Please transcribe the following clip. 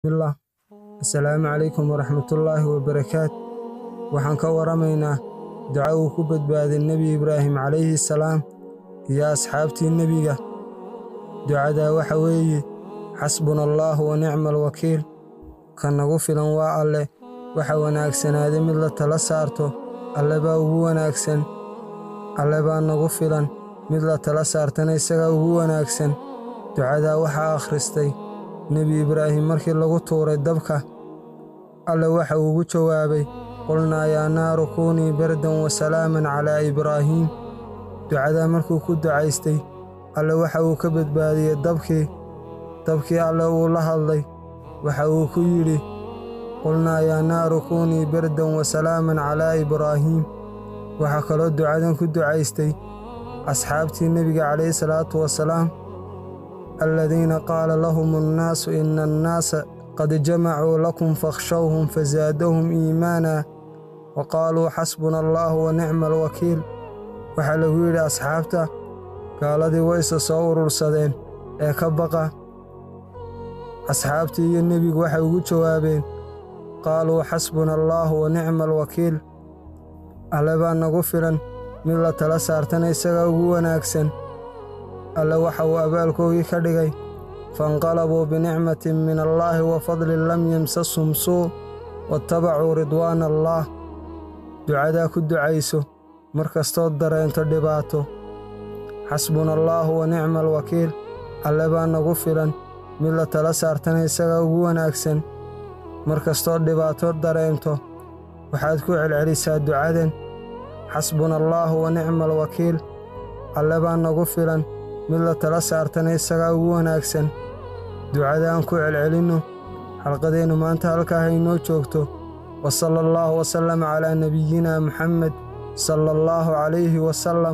Bismillah. Assalaamu calaykum waraxmatullaahi wabarakaatu. Waxaan ka waramaynaa duca uu ku badbaaday Nebi Ibraahim calayhi salaam iyo asxaabtii nebiga. Ducadaa waxa weeye: xasbunallaahu wa nicmal wakiil. Ka nagu filan waa Alle, waxa wanaagsanaaday mid la tala saarto. Alle baa ugu wanaagsan. Alle baa nagu filan, mid la tala saartana isagaa ugu wanaagsan. Ducadaa waxaa akhristay Nebi Ibraahim markii lagu tuuray dabka. Alle waxa uu ugu jawaabay: qulnaa yaa naaru kuunii bardan wa salaaman calaa Ibraahiim. Ducadaa markuu ku ducaystay, Alle waxa uu ka badbaadiyey dabkii Alle uu la hadlay. Waxa uu ku yidhi: qulnaa yaa naaru kuunii bardan wa salaaman calaa Ibraahiim. Waxaa kaloo ducadan ku ducaystay asxaabtii nebiga calayhi salaatu wasalaam, aladiina qaala lahum annaasu ina annaasa qad jamacuu lakum fakhshawhum fazaadahum iimaana wa qaaluu xasbuna allaahu wa nicma alwakiil. waxaa lagu yidhi asxaabta, gaaladii wayse soo urursadeen ee ka baqa. Asxaabtii iyo nebigu waxay ugu jawaabeen: qaaluu xasbuna allaahu wa nicma alwakiil. Alle baa nagu filan, mid la tala saartana isagaa ugu wanaagsan. Alle waxa uu abaalkoogii ka dhigay: fainqalabuu binicmatin min allaahi wa fadlin lam yamsashum suu waattabacuu ridwaana allaah. ducadaa ku ducayso mar kastood dareento dhibaato. xasbuna allaahu wa nicma alwakiil. Alle baa nagu filan, mid la tala saartana isagaa ugu wanaagsan. mar kastood dhibaato dareento, waxaad ku celcelisaa ducadan: xasbuna allaahu wa nicma alwakiil. Alle baa nagu filan, mid la tala saartana isagaa ugu wanaagsan. ducadaan ku celcelinno. xalqadeennu maanta halkaa haynoo joogto. wa sala allaahu wasallam calaa nabiyina Muxamed sala allaahu calayhi wasallam.